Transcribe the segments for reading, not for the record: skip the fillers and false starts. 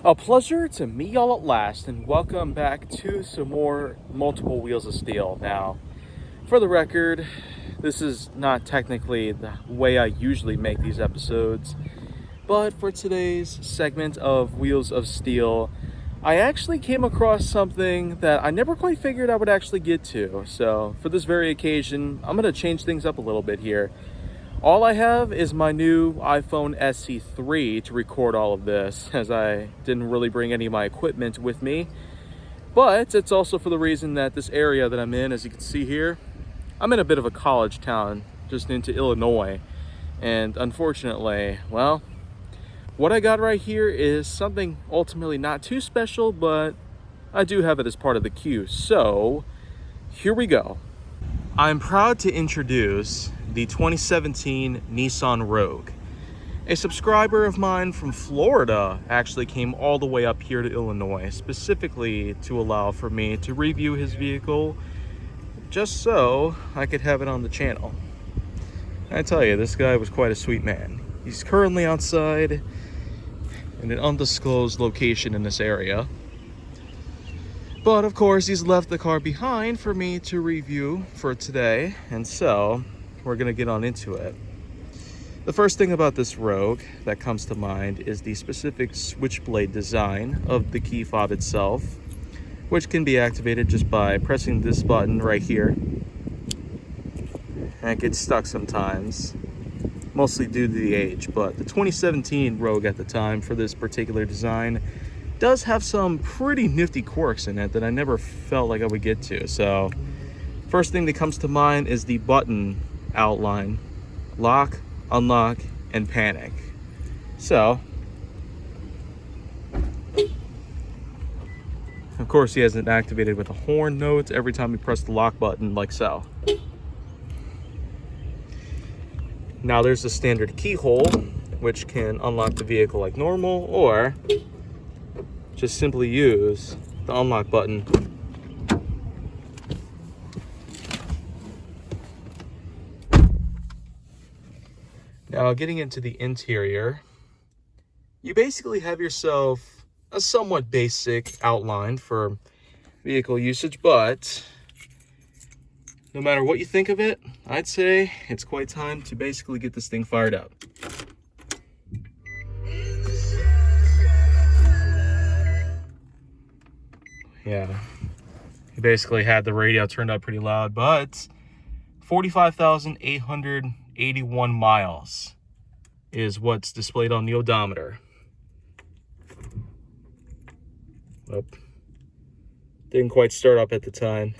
A pleasure to meet y'all at last, and welcome back to some more Multiple Wheels of Steel. Now, for the record, this is not technically the way I usually make these episodes, but for today's segment of Wheels of Steel, I actually came across something that I never quite figured I would actually get to. So, for this very occasion, I'm going to change things up a little bit here. All I have is my new iPhone SE3 to record all of this, as I didn't really bring any of my equipment with me. But it's also for the reason that this area that I'm in, as you can see here, I'm in a bit of a college town just into Illinois. And unfortunately, well, what I got right here is something ultimately not too special, but I do have it as part of the queue. So here we go. I'm proud to introduce the 2017 Nissan Rogue. A subscriber of mine from Florida actually came all the way up here to Illinois, specifically to allow for me to review his vehicle, just so I could have it on the channel. I tell you, this guy was quite a sweet man. He's currently outside in an undisclosed location in this area. But of course, he's left the car behind for me to review for today, and so we're gonna get on into it. The first thing about this Rogue that comes to mind is the specific switchblade design of the key fob itself, which can be activated just by pressing this button right here. And it gets stuck sometimes, mostly due to the age, but the 2017 Rogue at the time for this particular design does have some pretty nifty quirks in it that I never felt like I would get to. So first thing that comes to mind is the button outline: lock, unlock, and panic. So of course he has it activated with a horn note every time you press the lock button, like so. Now there's the standard keyhole, which can unlock the vehicle like normal, or just simply use the unlock button. Now, getting into the interior, you basically have yourself a somewhat basic outline for vehicle usage, but no matter what you think of it, I'd say it's quite time to basically get this thing fired up. Yeah, he basically had the radio turned up pretty loud, but 45,881 miles is what's displayed on the odometer. Oh, didn't quite start up at the time.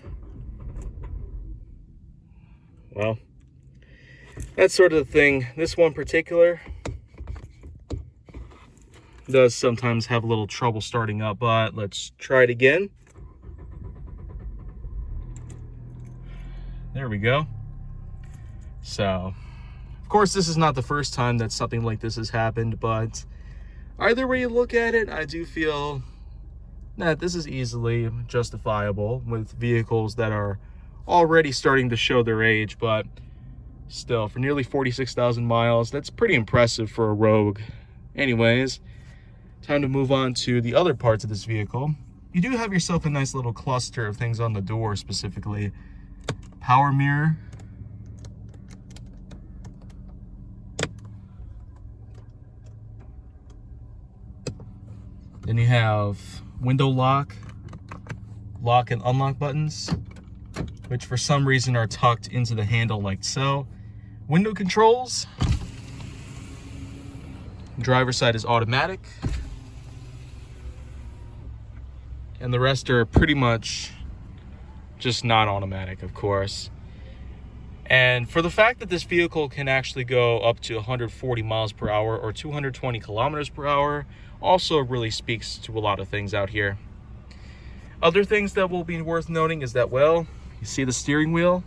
Well, that's sort of the thing. This one particular does sometimes have a little trouble starting up, but let's try it again. There we go. So, of course, this is not the first time that something like this has happened, but either way you look at it, I do feel that this is easily justifiable with vehicles that are already starting to show their age, but still, for nearly 46,000 miles, that's pretty impressive for a Rogue. Anyways, time to move on to the other parts of this vehicle. You do have yourself a nice little cluster of things on the door, specifically power mirror, then you have window lock, lock and unlock buttons, which for some reason are tucked into the handle like so. Window controls, driver's side is automatic, and the rest are pretty much just not automatic, of course. And for the fact that this vehicle can actually go up to 140 miles per hour or 220 kilometers per hour also really speaks to a lot of things out here. Other things that will be worth noting is that, well, you see the steering wheel?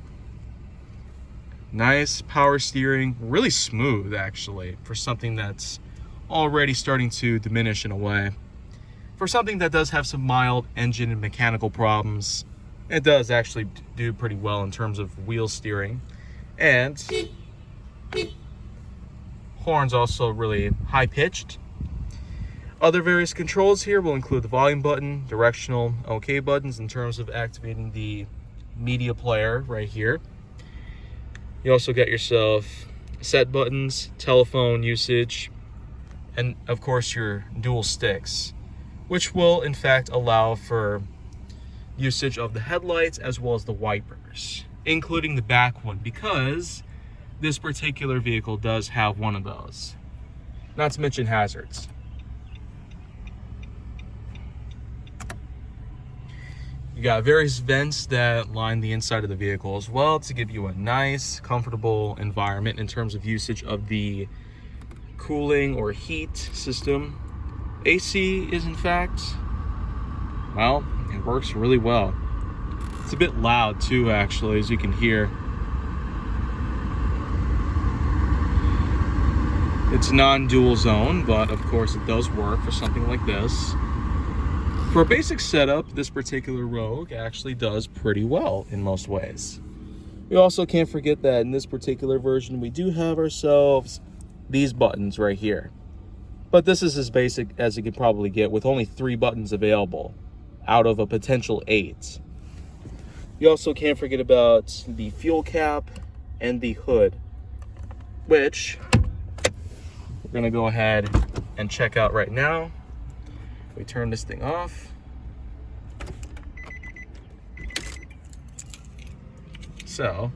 Nice power steering, really smooth actually, for something that's already starting to diminish in a way. For something that does have some mild engine and mechanical problems, it does actually do pretty well in terms of wheel steering. And horns also really high pitched. Other various controls here will include the volume button, directional OK buttons in terms of activating the media player right here. You also get yourself set buttons, telephone usage, and of course your dual sticks, which will in fact allow for usage of the headlights as well as the wipers, including the back one, because this particular vehicle does have one of those. Not to mention hazards. You got various vents that line the inside of the vehicle as well to give you a nice, comfortable environment in terms of usage of the cooling or heat system. AC is in fact, well, it works really well. It's a bit loud too, actually, as you can hear. It's non-dual zone, but of course it does work for something like this. For a basic setup, this particular Rogue actually does pretty well in most ways. We also can't forget that in this particular version, we do have ourselves these buttons right here. But this is as basic as you could probably get, with only 3 buttons available out of a potential 8. You also can't forget about the fuel cap and the hood, which we're gonna go ahead and check out right now. We turn this thing off. So,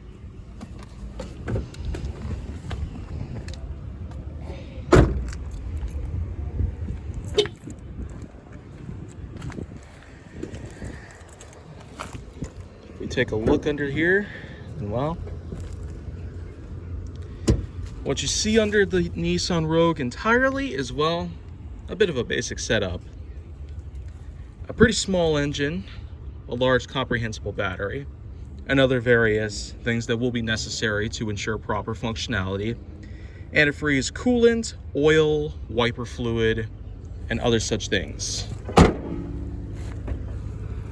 if we take a look under here, well, what you see under the Nissan Rogue entirely is, well, a bit of a basic setup. A pretty small engine, a large comprehensible battery, and other various things that will be necessary to ensure proper functionality. Antifreeze coolant, oil, wiper fluid, and other such things.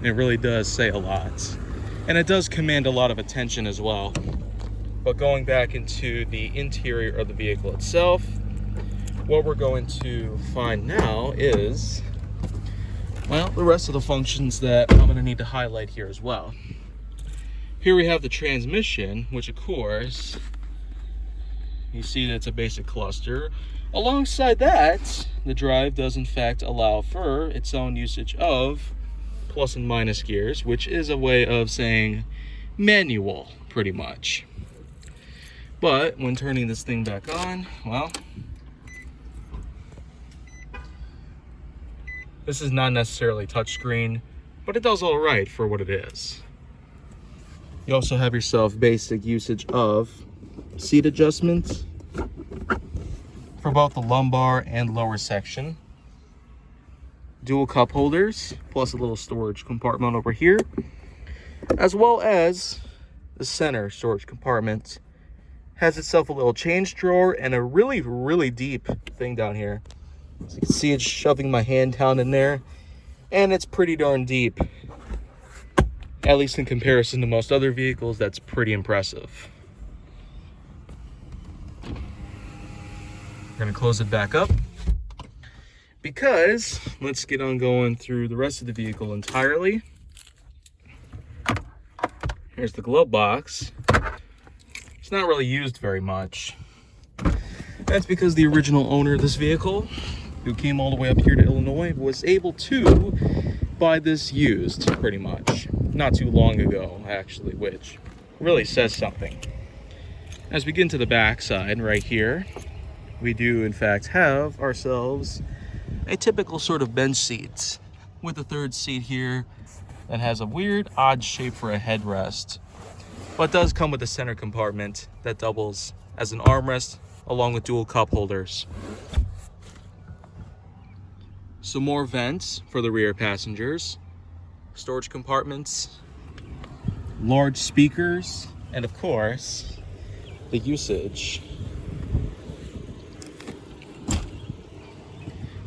It really does say a lot. And it does command a lot of attention as well. But going back into the interior of the vehicle itself, what we're going to find now is, well, the rest of the functions that I'm going to need to highlight here as well. Here we have the transmission, which of course, you see that it's a basic cluster. Alongside that, the drive does in fact allow for its own usage of plus and minus gears, which is a way of saying manual, pretty much. But when turning this thing back on, well, this is not necessarily touchscreen, but it does all right for what it is. You also have yourself basic usage of seat adjustments for both the lumbar and lower section. Dual cup holders, plus a little storage compartment over here, as well as the center storage compartment. Has itself a little change drawer and a really, really deep thing down here. So you can see it's shoving my hand down in there, and it's pretty darn deep. At least in comparison to most other vehicles, that's pretty impressive. I'm gonna close it back up because let's get on going through the rest of the vehicle entirely. Here's the glove box. It's not really used very much. That's because the original owner of this vehicle, who came all the way up here to Illinois, was able to buy this used pretty much not too long ago, actually, which really says something. As we get into the back side right here, we do in fact have ourselves a typical sort of bench seat with a third seat here that has a weird odd shape for a headrest, but does come with a center compartment that doubles as an armrest along with dual cup holders. Some more vents for the rear passengers, storage compartments, large speakers, and of course, the usage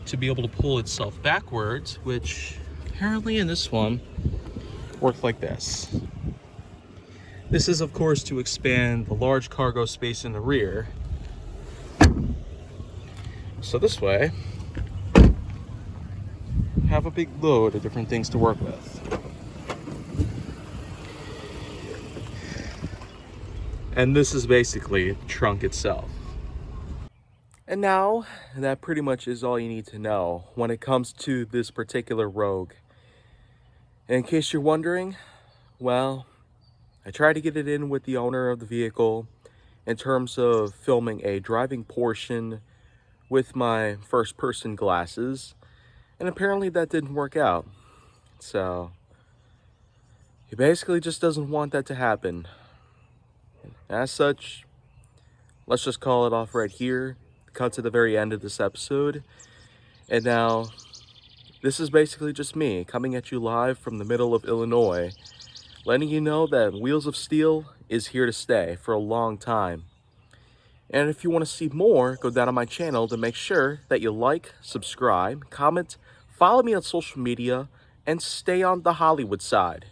to be able to pull itself backwards, which apparently in this one works like this. This is of course to expand the large cargo space in the rear. So this way, have a big load of different things to work with. And this is basically the trunk itself. And now, that pretty much is all you need to know when it comes to this particular Rogue. And in case you're wondering, well, I tried to get it in with the owner of the vehicle in terms of filming a driving portion with my first-person glasses, and apparently that didn't work out. So, he basically just doesn't want that to happen. As such, let's just call it off right here, cut to the very end of this episode, and now, this is basically just me coming at you live from the middle of Illinois, letting you know that Wheels of Steel is here to stay for a long time. And if you want to see more, go down on my channel to make sure that you like, subscribe, comment, follow me on social media, and stay on the Hollywood side.